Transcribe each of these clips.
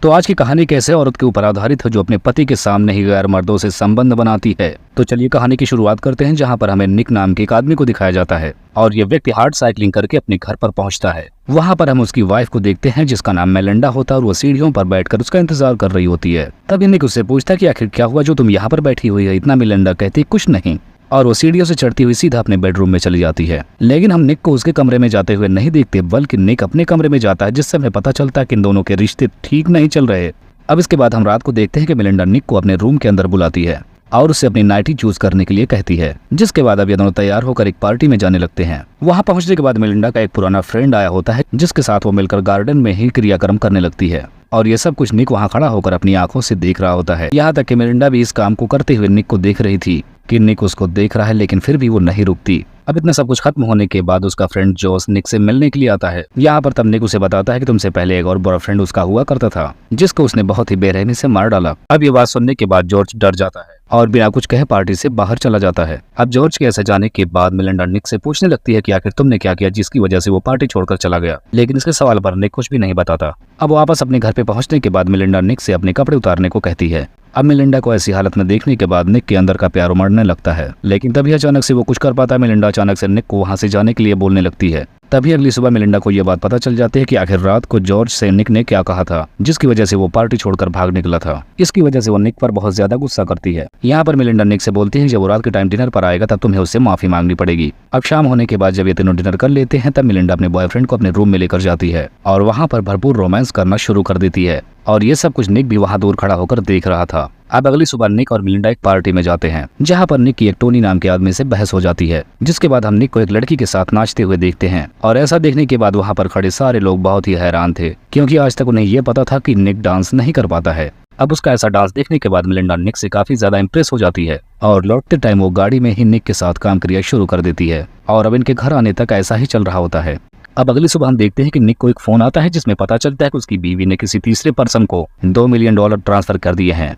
तो आज की कहानी कैसे औरत के ऊपर आधारित है जो अपने पति के सामने ही गैर मर्दों से संबंध बनाती है। तो चलिए कहानी की शुरुआत करते हैं, जहां पर हमें निक नाम के एक आदमी को दिखाया जाता है और ये व्यक्ति हार्ड साइकिलिंग करके अपने घर पर पहुंचता है। वहां पर हम उसकी वाइफ को देखते हैं जिसका नाम मेलिंडा होता है और वो सीढ़ियों पर बैठकर उसका इंतजार कर रही होती है। तभी निक उससे पूछता है कि आखिर क्या हुआ जो तुम यहाँ पर बैठी हुई है। इतना मेलिंडा कहती है कुछ नहीं, और वो सीढ़ियों से चढ़ती हुई सीधा अपने बेडरूम में चली जाती है। लेकिन हम निक को उसके कमरे में जाते हुए नहीं देखते, बल्कि निक अपने कमरे में जाता है, जिससे हमें पता चलता है कि इन दोनों के रिश्ते ठीक नहीं चल रहे। अब इसके बाद हम रात को देखते हैं कि मेलिंडा निक को अपने रूम के अंदर बुलाती है और उससे अपनी नाइटी चूज करने के लिए कहती है। जिसके बाद अब ये दोनों तैयार होकर एक पार्टी में जाने लगते हैं। वहां पहुंचने के बाद मेलिंडा का एक पुराना फ्रेंड आया होता है, जिसके साथ वो मिलकर गार्डन में ही क्रियाक्रम करने लगती है और ये सब कुछ निक वहां खड़ा होकर अपनी आंखों से देख रहा होता है। यहाँ तक कि मेलिंडा भी इस काम को करते हुए निक को देख रही थी कि निक उसको देख रहा है, लेकिन फिर भी वो नहीं रुकती। अब इतना सब कुछ खत्म होने के बाद उसका फ्रेंड जोस निक से मिलने के लिए आता है। यहाँ पर तब निक उसे बताता है कि तुमसे पहले एक और बॉयफ्रेंड उसका हुआ करता था, जिसको उसने बहुत ही बेरहमी से मार डाला। अब ये बात सुनने के बाद जॉर्ज डर जाता है और बिना कुछ कहे पार्टी से बाहर चला जाता है। अब जॉर्ज के ऐसे जाने के बाद मेलिंडा निक से पूछने लगती है कि आखिर तुमने क्या किया जिसकी वजह से वो पार्टी छोड़कर चला गया। लेकिन इसके सवाल पर निक कुछ भी नहीं बताता। अब वापस अपने घर पे पहुंचने के बाद मेलिंडा निक से अपने कपड़े उतारने को कहती है। अब मेलिंडा को ऐसी हालत में देखने के बाद निक के अंदर का प्यार उमड़ने लगता है, लेकिन तभी अचानक से वो कुछ कर पाता है। मेलिंडा अचानक से निक को वहां से जाने के लिए बोलने लगती है। तभी अगली सुबह मेलिंडा को यह बात पता चल जाती है कि आखिर रात को जॉर्ज से निक ने क्या कहा था, जिसकी वजह से वो पार्टी छोड़कर भाग निकला था। इसकी वजह से वो निक पर बहुत ज्यादा गुस्सा करती है। यहाँ पर मेलिंडा निक से बोलती है जब वो रात के टाइम डिनर पर आएगा तब तुम्हें उससे माफी मांगनी पड़ेगी। अब शाम होने के बाद जब ये तीनों डिनर कर लेते हैं, तब मेलिंडा अपने बॉयफ्रेंड को अपने रूम में लेकर जाती है और वहाँ पर भरपूर रोमांस करना शुरू कर देती है। और ये सब कुछ निक भी वहाँ दूर खड़ा होकर देख रहा था। अब अगली सुबह निक और मेलिंडा एक पार्टी में जाते हैं, जहाँ पर निक की एक टोनी नाम के आदमी से बहस हो जाती है। जिसके बाद हम निक को एक लड़की के साथ नाचते हुए देखते हैं और ऐसा देखने के बाद वहाँ पर खड़े सारे लोग बहुत ही हैरान थे, क्योंकि आज तक उन्हें ये पता था कि निक डांस नहीं कर पाता है। अब उसका ऐसा डांस देखने के बाद मेलिंडा निक से काफी ज्यादा इम्प्रेस हो जाती है और लौटते टाइम वो गाड़ी में ही निक के साथ काम क्रिया शुरू कर देती है और अब इनके घर आने तक ऐसा ही चल रहा होता है। अब अगली सुबह हम देखते हैं कि निक को एक फोन आता है जिसमें पता चलता है कि उसकी बीवी ने किसी तीसरे पर्सन को $2 मिलियन ट्रांसफर कर दिए हैं,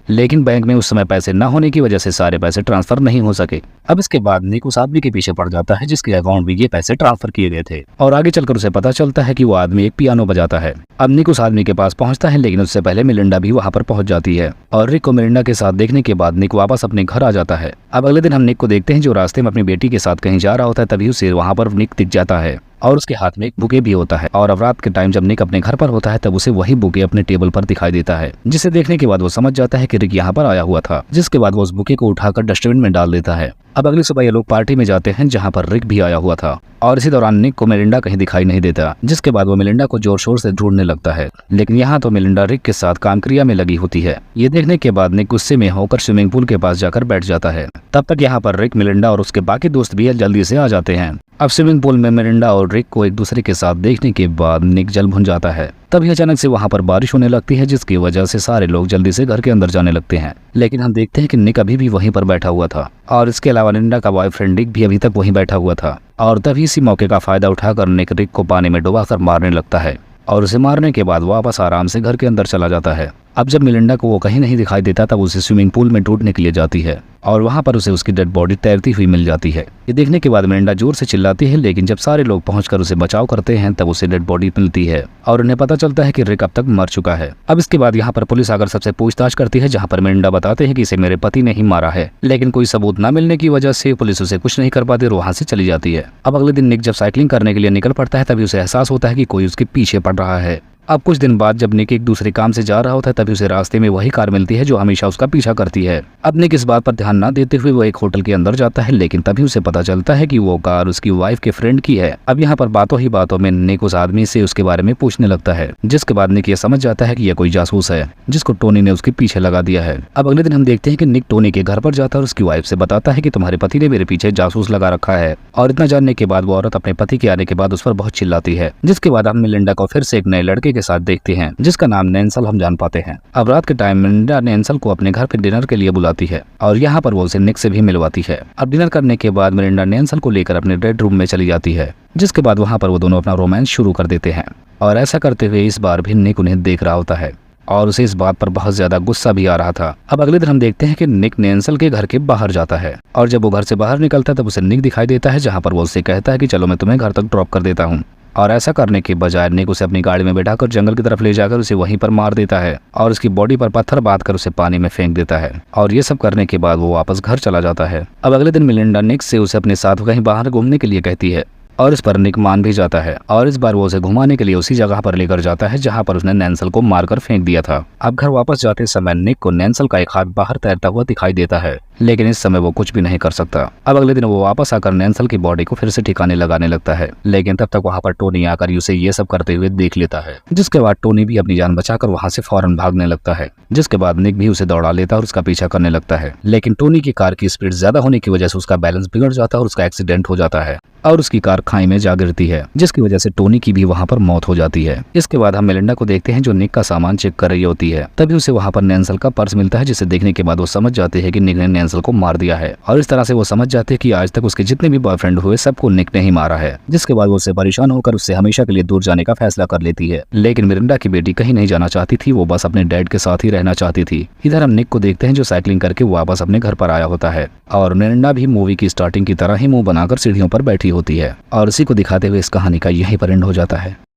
लेकिन बैंक में उस समय पैसे न होने की वजह से सारे पैसे ट्रांसफर नहीं हो सके। अब इसके बाद निक उस आदमी के पीछे पड़ जाता है जिसके अकाउंट में ये पैसे ट्रांसफर किए गए थे और आगे चलकर उसे पता चलता है कि वो आदमी एक पियानो बजाता है। अब निक उस आदमी के पास पहुंचता है, लेकिन उससे पहले मेलिंडा भी वहां पर पहुंच जाती है और रिक को मेलिंडा के साथ देखने के बाद निक वापस अपने घर आ जाता है। अब अगले दिन हम निक को देखते हैं जो रास्ते में अपनी बेटी के साथ कहीं जा रहा होता है, तभी उसे वहां पर निक दिख जाता है और उसके हाथ में एक बुके भी होता है। और अब रात के टाइम जब निक अपने घर पर होता है तब उसे वही बुके अपने टेबल पर दिखाई देता है, जिसे देखने के बाद वो समझ जाता है कि रिक यहाँ पर आया हुआ था। जिसके बाद वो उस बुके को उठाकर डस्टबिन में डाल देता है। अब अगली सुबह ये लोग पार्टी में जाते हैं जहाँ पर रिक भी आया हुआ था और इसी दौरान निक को मेलिंडा कहीं दिखाई नहीं देता। जिसके बाद वो मेलिंडा को जोर शोर से ढूंढने लगता है, लेकिन यहाँ तो मेलिंडा रिक के साथ काम क्रिया में लगी होती है। ये देखने के बाद निक गुस्से में होकर स्विमिंग पूल के पास जाकर बैठ जाता है। तब तक यहाँ पर रिक, मेलिंडा और उसके बाकी दोस्त भी जल्दी से आ जाते हैं। अब स्विमिंग पूल में मेलिंडा और रिक को एक दूसरे के साथ देखने के बाद निक जल भुन जाता है। तभी अचानक से वहां पर बारिश होने लगती है, जिसकी वजह से सारे लोग जल्दी से घर के अंदर जाने लगते हैं। लेकिन हम देखते हैं कि निक अभी भी वहीं पर बैठा हुआ था और इसके अलावा मेलिंडा का बॉयफ्रेंड निक भी अभी तक वहीं बैठा हुआ था। और तभी इसी मौके का फायदा उठाकर निक रिक को पानी में डुबाकर मारने लगता है और उसे मारने के बाद वापस आराम से घर के अंदर चला जाता है। अब जब मेलिंडा को वो कहीं नहीं दिखाई देता तब उसे स्विमिंग पूल में ढूंढने के लिए जाती है और वहां पर उसे उसकी डेड बॉडी तैरती हुई मिल जाती है। ये देखने के बाद मेलिंडा जोर से चिल्लाती है, लेकिन जब सारे लोग पहुंचकर उसे बचाव करते हैं तब उसे डेड बॉडी मिलती है और उन्हें पता चलता है कि रिक अब तक मर चुका है। अब इसके बाद यहाँ पर पुलिस आकर सबसे पूछताछ करती है, जहाँ पर मेलिंडा बताते हैं कि इसे मेरे पति ने ही मारा है, लेकिन कोई सबूत न मिलने की वजह से पुलिस उसे कुछ नहीं कर पाती और वहां से चली जाती है। अब अगले दिन निक जब साइकिलिंग करने के लिए निकल पड़ता है तभी उसे एहसास होता है कि कोई उसके पीछे पड़ रहा है। अब कुछ दिन बाद जब निक एक दूसरे काम से जा रहा होता है तभी उसे रास्ते में वही कार मिलती है जो हमेशा उसका पीछा करती है। अब निक इस बात पर ध्यान न देते हुए वो एक होटल के अंदर जाता है, लेकिन तभी उसे पता चलता है कि वो कार उसकी वाइफ के फ्रेंड की है। अब यहाँ पर बातों ही बातों में निक उस आदमी से उसके बारे में पूछने लगता है, जिसके बाद निक ये समझ जाता है कि यह कोई जासूस है जिसको टोनी ने उसके पीछे लगा दिया है। अब अगले दिन हम देखते हैं कि निक टोनी के घर पर जाता है और उसकी वाइफ से बताता है कि तुम्हारे पति ने मेरे पीछे जासूस लगा रखा है। और इतना जानने के बाद वो औरत अपने पति के आने के बाद उस पर बहुत चिल्लाती है। जिसके बाद हम मेलिंडा को फिर से एक नए लड़के के साथ देखते हैं जिसका नाम नैन्सल हम जान पाते हैं। अब रात के टाइम मेलिंडा नैन्सल को अपने घर पे डिनर के लिए बुलाती है और यहाँ पर वो उसे निक से भी मिलवाती है। अब डिनर करने के बाद मेलिंडा नैन्सल को लेकर अपने बेडरूम में चली जाती है, जिसके बाद वहाँ पर वो दोनों अपना रोमांस शुरू कर देते हैं। और ऐसा करते हुए इस बार भी निक उन्हें देख रहा होता है और उसे इस बात पर बहुत ज्यादा गुस्सा भी आ रहा था। अब अगले दिन हम देखते हैं कि निक नैन्सल के घर के बाहर जाता है और जब वो घर से बाहर निकलता है तब उसे निक दिखाई देता है, जहाँ पर वो उससे कहता है कि चलो मैं तुम्हें घर तक ड्रॉप कर देता हूँ। और ऐसा करने के बजाय निक उसे अपनी गाड़ी में बैठाकर जंगल की तरफ ले जाकर उसे वहीं पर मार देता है और उसकी बॉडी पर पत्थर बांध कर उसे पानी में फेंक देता है। और ये सब करने के बाद वो वापस घर चला जाता है। अब अगले दिन मिलिंडा निक से उसे अपने साथ कहीं बाहर घूमने के लिए कहती है और इस पर निक मान भी जाता है और इस बार वो उसे घुमाने के लिए उसी जगह पर लेकर जाता है जहां पर उसने नैन्सल को मारकर फेंक दिया था। अब घर वापस जाते समय निक को नैन्सल का एक हाथ बाहर तैरता हुआ दिखाई देता है, लेकिन इस समय वो कुछ भी नहीं कर सकता। अब अगले दिन वो वापस आकर नैन्सल की बॉडी को फिर से ठिकाने लगाने लगता है, लेकिन तब तक वहां पर टोनी आकर उसे ये सब करते हुए देख लेता है, जिसके बाद टोनी भी अपनी जान बचाकर वहां से फौरन भागने लगता है। जिसके बाद निक भी उसे दौड़ा लेता है और उसका पीछा करने लगता है, लेकिन टोनी की कार की स्पीड ज्यादा होने की वजह से उसका बैलेंस बिगड़ जाता है और उसका एक्सीडेंट हो जाता है और उसकी कार खाई में जा गिरती है, जिसकी वजह से टोनी की भी वहां पर मौत हो जाती है। इसके बाद हम मेलिंडा को देखते हैं जो निक का सामान चेक कर रही होती है। तभी उसे वहां पर नैन्सल का पर्स मिलता है, जिसे देखने के बाद वो समझ जाते हैं कि निक ने नैन्सल को मार दिया है और इस तरह से वो समझ जाते हैं कि आज तक उसके जितने भी बॉयफ्रेंड हुए सबको निक ने ही मारा है। जिसके बाद वो उससे परेशान होकर उससे हमेशा के लिए दूर जाने का फैसला कर लेती है, लेकिन मिरिंडा की बेटी कहीं नहीं जाना चाहती थी, वो बस अपने डैड के साथ ही रहना चाहती थी। इधर हम निक को देखते हैं जो साइकिलिंग करके वापस अपने घर पर आया होता है और मिरिंडा भी मूवी की स्टार्टिंग की तरह ही मुंह बनाकर सीढ़ियों पर बैठी होती है और इसी को दिखाते हुए इस कहानी का यहीं पर एंड हो जाता है।